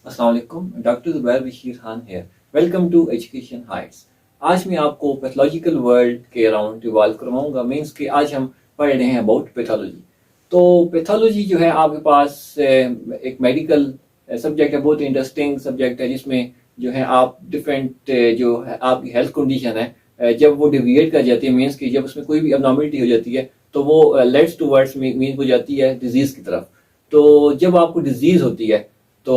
अस्सलाम वालेकुम, डॉक्टर ज़ुबैर बशीर खान है। Welcome to Education Heights. आज मैं आपको पैथोलॉजिकल वर्ल्ड के अराउंड रिवॉल्व करवाऊंगा। मीन्स कि आज हम पढ़ रहे हैं अबाउट पैथोलॉजी। तो पैथोलॉजी जो है आपके पास एक मेडिकल सब्जेक्ट है, बहुत इंटरेस्टिंग सब्जेक्ट है, जिसमें जो है आप डिफरेंट जो है आपकी हेल्थ कंडीशन है जब वो डिविएट कर जाती है, मीन्स कि जब उसमें कोई भी अबनॉर्मलिटी हो जाती है तो वो लेट्स टूवर्ड्स मीन हो जाती है डिजीज की तरफ। तो जब आपको डिजीज होती है तो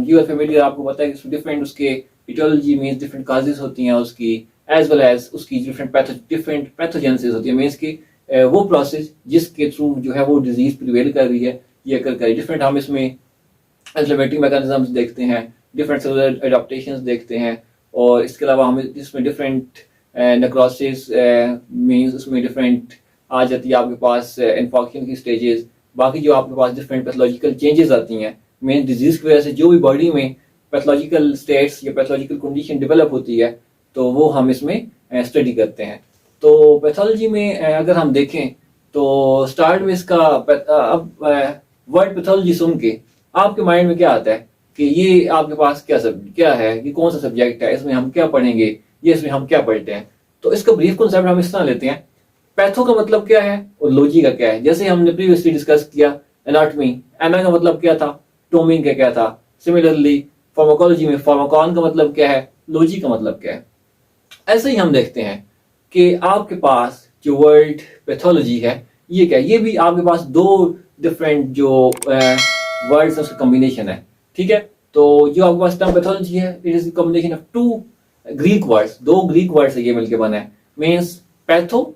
यू आर फेमिलियर, आपको पता है कि डिफरेंट उसके इटियोलॉजी मीन्स डिफरेंट काजेस होती हैं उसकी, एज वेल एज उसकी डिफरेंट पैथोजेंसिस होती है, मीन्स कि वो प्रोसेस जिसके थ्रू जो है वो डिजीज प्रिवेल कर रही है ये कर कर डिफरेंट हम इसमें इंफ्लेमेटरी मैकेनिज्म्स देखते हैं, डिफरेंट सेलुलर एडाप्टेशंस देखते हैं, और इसके अलावा हम इसमें डिफरेंट नेक्रोसिस मीन्स उसमें डिफरेंट आ जाती है आपके पास इन्फेक्शन की स्टेजेस। बाकी जो आपके पास डिफरेंट पैथोलॉजिकल चेंजेस आती हैं मेन डिजीज की वजह से, जो भी बॉडी में पैथोलॉजिकल स्टेट्स या पैथोलॉजिकल कंडीशन डेवलप होती है तो वो हम इसमें स्टडी करते हैं। तो पैथोलॉजी में अगर हम देखें तो स्टार्ट में इसका अब वर्ड पैथोलॉजी सुन के आपके माइंड में क्या आता है कि ये आपके पास क्या है, ये कौन सा सब्जेक्ट है, इसमें हम क्या पढ़ेंगे, ये इसमें हम क्या पढ़ते हैं। तो इसका ब्रीफ कॉन्सेप्ट हम इस तरह लेते हैं, पैथो का मतलब क्या है और लॉजी का क्या है। जैसे हमने प्रीवियसली डिस्कस किया एनाटॉमी, एना का मतलब क्या था, टोमिंग का क्या था। सिमिलरली फार्माकोलॉजी में फार्माकॉन का मतलब क्या है, लॉजी का मतलब क्या है। ऐसे ही हम देखते हैं कि आपके पास जो वर्ल्ड पैथोलॉजी है ये क्या है, ये भी आपके पास दो डिफरेंट जो वर्ड्स उसका कॉम्बिनेशन है। ठीक है, तो जो आपके पास टर्म पैथोलॉजी है it is combination of two Greek words, दो ग्रीक वर्ड से ये मिलकर बना है, means patho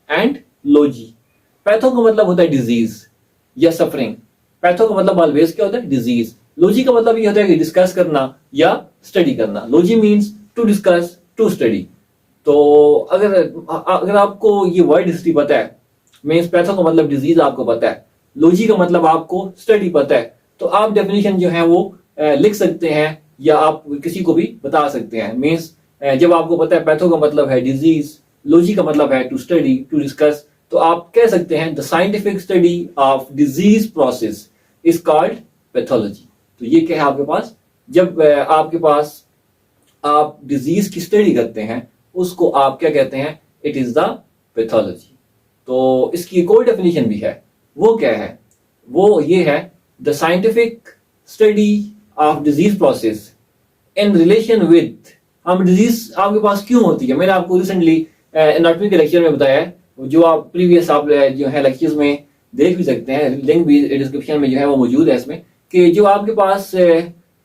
and logy. Patho का मतलब होता है डिजीज या सफरिंग, पैथो का मतलब ऑलवेज क्या होता है, डिजीज। लॉजी का मतलब ये होता है कि डिस्कस करना या स्टडी करना। Logy means to discuss, to study. तो अगर आपको ये वर्ड हिस्ट्री पता है, मीन्स पैथो का मतलब डिजीज आपको पता है, लॉजी का मतलब आपको स्टडी पता है, तो आप डेफिनेशन जो है वो लिख सकते हैं या आप किसी को भी बता सकते हैं। मीन्स जब आपको पता है पैथो का मतलब है डिजीज, लॉजी का मतलब है टू स्टडी, टू डिस्कस, तो आप कह सकते हैं the scientific study of disease process is called pathology. तो ये क्या है आपके पास, जब आपके पास आप डिजीज की स्टडी करते हैं उसको आप क्या कहते हैं, इट इज द पैथोलॉजी। तो इसकी एक और डेफिनेशन भी है, वो क्या है, वो ये है the scientific study of disease process in relation with. हम डिजीज आपके पास क्यों होती है, मैंने आपको रिसेंटली एनाटॉमी के लेक्चर में बताया है, जो आप प्रीवियस आप जो है लेक्चर्स में देख भी सकते हैं, लिंक भी डिस्क्रिप्शन में जो है वो मौजूद है इसमें, कि जो आपके पास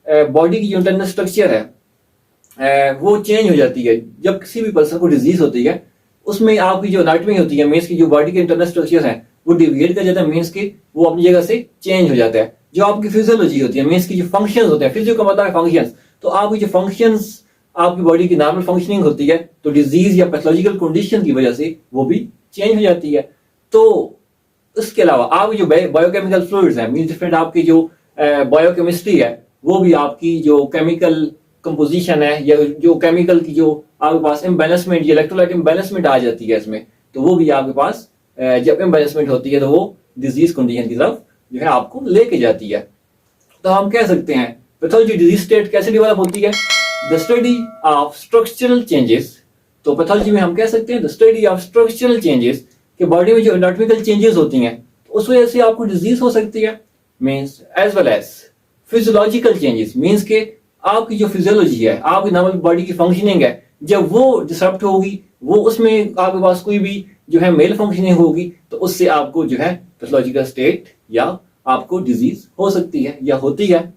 बॉडी की जो इंटरनल स्ट्रक्चर है वो चेंज हो जाती है जब किसी भी पर्सन को डिजीज होती है। उसमें आपकी जो एनाटॉमी होती है, मीन्स की जो बॉडी के इंटरनल स्ट्रक्चर है वो डिविएट कर जाता है, मीन्स की वो अपनी जगह से चेंज हो जाता है। जो आपकी फिजियोलॉजी होती है, मीन्स की जो फंक्शंस होते हैं, फिजियो का मतलब है फंक्शंस, तो आपकी जो फंक्शंस आपकी बॉडी की नॉर्मल फंक्शनिंग होती है तो डिजीज या पैथोलॉजिकल कंडीशन की वजह से वो भी चेंज हो जाती है। तो इसके अलावा आपकी जो बायोकेमिकल फ्लूइड्स हैं, मीन डिफरेंट आपकी जो बायोकेमिस्ट्री है, वो भी आपकी जो केमिकल कंपोजिशन है या जो केमिकल की जो आपके पास इम्बैलेंसमेंट या इलेक्ट्रोलाइट इम्बैलेंसमेंट आ जाती है इसमें, तो वो भी आपके पास जब इम्बैलेंसमेंट होती है तो वो डिजीज कंडीशन की तरफ जो है आपको लेके जाती है। तो हम कह सकते हैं पैथोलॉजी डिजीज स्टेट कैसे डेवलप होती है, the study of structural changes. तो पैथोलॉजी में हम कह सकते हैं the study of structural changes, कि बॉडी में जो एनाटॉमिकल चेंजेस होती हैं तो उस वजह से आपको डिजीज हो सकती है, means as well as physiological changes, means के आपकी जो फिजियोलॉजी है, आपकी नॉर्मल बॉडी की फंक्शनिंग है, जब वो डिसरप्ट होगी, वो उसमें आपके पास कोई भी जो है मेल फंक्शनिंग होगी, तो उससे आपको जो है पैथोलॉजिकल स्टेट या आपको डिजीज हो सकती है या होती है।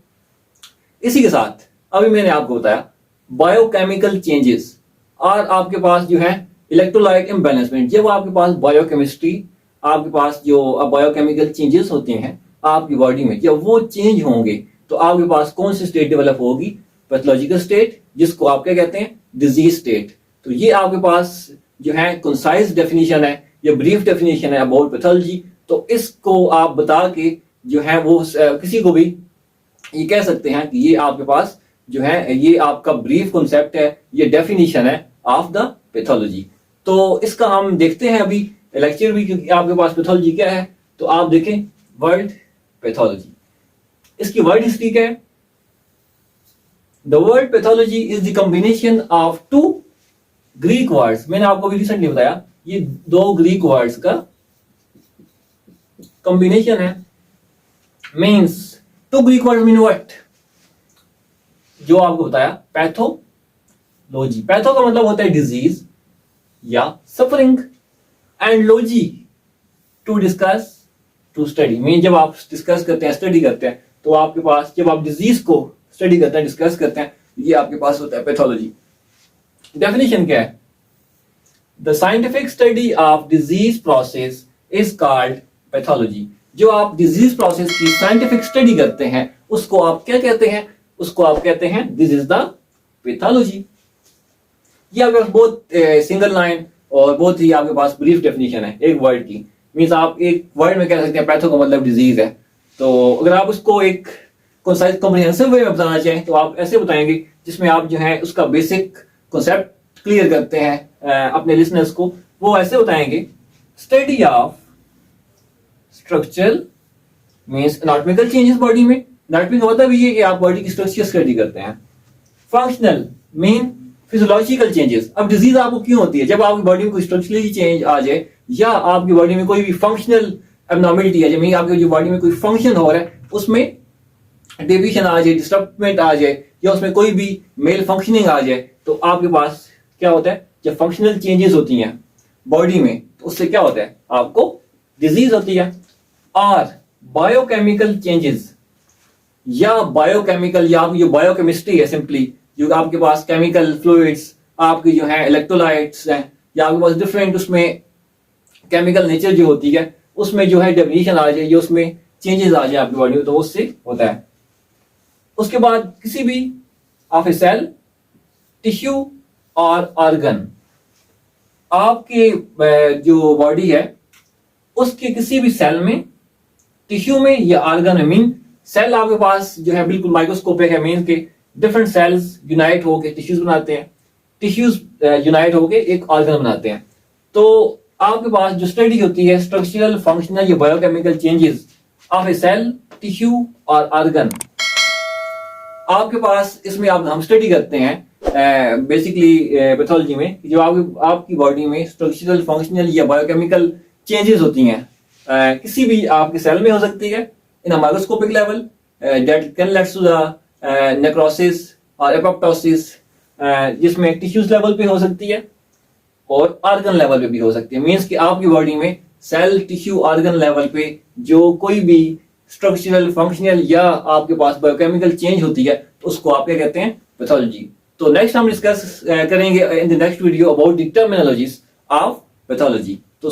इसी के साथ अभी मैंने आपको बताया बायोकेमिकल चेंजेस और आपके पास जो है इलेक्ट्रोलाइट इम्बैलेंसमेंट। जब आपके पास बायोकेमिस्ट्री, आपके पास जो बायोकेमिकल चेंजेस होते हैं आपकी बॉडी में, जब वो चेंज होंगे तो आपके पास कौन सी स्टेट डेवलप होगी, पैथोलॉजिकल स्टेट, जिसको आप क्या कहते हैं, डिजीज स्टेट। तो ये आपके पास जो है कंसाइज डेफिनेशन है या ब्रीफ डेफिनेशन है अबाउट पैथोलॉजी। तो इसको आप बता के जो है वो किसी को भी ये कह सकते हैं कि ये आपके पास जो है ये आपका ब्रीफ कॉन्सेप्ट है, ये डेफिनेशन है ऑफ द पैथोलॉजी। तो इसका हम देखते हैं अभी लेक्चर भी, क्योंकि आपके पास पैथोलॉजी क्या है। तो आप देखें वर्ल्ड पैथोलॉजी, इसकी वर्ल्ड हिस्ट्री क्या है, the word pathology is the combination of two Greek words. मैंने आपको भी रिसेंटली बताया, ये दो ग्रीक वर्ड्स का कॉम्बिनेशन है। Means two Greek word mean what, जो आपको बताया पैथोलॉजी। पैथो का मतलब होता है डिजीज या suffering, and logy to discuss to study. Mean जब आप डिस्कस करते हैं, स्टडी करते हैं, तो आपके पास जब आप डिजीज को स्टडी करते हैं, डिस्कस करते हैं, ये आपके पास होता है पैथोलॉजी। डेफिनेशन क्या है? The scientific study of disease process is called pathology. जो आप डिजीज प्रोसेस की साइंटिफिक स्टडी करते हैं, उसको आप क्या कहते हैं? उसको आप कहते हैं दिस इज द पैथोलॉजी। ये आपके पास बहुत सिंगल लाइन और बहुत ही आपके पास ब्रीफ डेफिनेशन है एक वर्ड की। मीन्स आप एक वर्ड में कह सकते हैं पैथो का मतलब डिजीज है। तो अगर आप उसको एक कंसाइज कॉम्प्रिहेंसिव वे में बताना चाहें तो आप ऐसे बताएंगे, जिसमें आप जो है उसका बेसिक कॉन्सेप्ट क्लियर करते हैं अपने लिसनर्स को। वो ऐसे बताएंगे, study of structural means anatomical changes body में। एनाटॉमी का मतलब ये है कि आप बॉडी की स्ट्रक्चर स्टडी करते हैं। Functional mean physiological changes. अब डिजीज आपको क्यों होती है? जब आपकी बॉडी में कोई स्ट्रक्चरली चेंज आ जाए या आपकी बॉडी में कोई भी फंक्शनल एबनॉर्मलिटी है, जब आपकी जो बॉडी में कोई फंक्शन हो रहा है उसमें डेविएशन आ जाए, डिस्टर्बमेंट आ जाए, या उसमें कोई भी मेल फंक्शनिंग आ जाए, तो आपके पास क्या होता है? जब फंक्शनल चेंजेस होती हैं बॉडी में, तो उससे क्या होता है? आपको डिजीज होती है। और बायोकेमिकल चेंजेस या बायोकेमिकल या आपकी जो बायोकेमिस्ट्री है, सिंपली जो आपके पास केमिकल फ्लूइड्स, आपकी जो है इलेक्ट्रोलाइट्स हैं, या आपके पास डिफरेंट उसमें केमिकल नेचर जो होती है, उसमें जो है डेविएशन आ जाए, उसमें चेंजेस आ जाए आपकी बॉडी में, तो उससे होता है। उसके बाद किसी भी ऑफ ए सेल, टिश्यू और ऑर्गन, आपके जो बॉडी है उसके किसी भी सेल में, टिश्यू में या ऑर्गन में। मीन सेल आपके पास जो है बिल्कुल माइक्रोस्कोपिक है, मीन के डिफरेंट सेल्स यूनाइट होकर टिश्यूज बनाते हैं, टिश्यूज यूनाइट होकर एक ऑर्गन बनाते हैं। तो आपके पास जो स्टडी होती है स्ट्रक्चरल, फंक्शनल या biochemical changes of a cell, tissue और ऑर्गन, आपके पास इसमें हम स्टडी करते हैं बेसिकली पैथोलॉजी में, जो आपकी बॉडी में स्ट्रक्चरल, फंक्शनल या बायोकेमिकल चेंजेस होती हैं किसी भी आपके सेल में हो सकती है in a microscopic level that can lead to the necrosis और एपोप्टोसिस, जिसमें टिश्यूज लेवल पे हो सकती है और ऑर्गन लेवल पे भी हो सकती है। मींस कि आपकी बॉडी में सेल, टिश्यू, ऑर्गन लेवल पे जो कोई भी स्ट्रक्चरल, फंक्शनल या आपके पास बायोकेमिकल चेंज होती है, तो उसको आप क्या कहते हैं? पैथोलॉजी। तो नेक्स्ट हम डिस्कस करेंगे in the next video about the terminologies of pathology. तो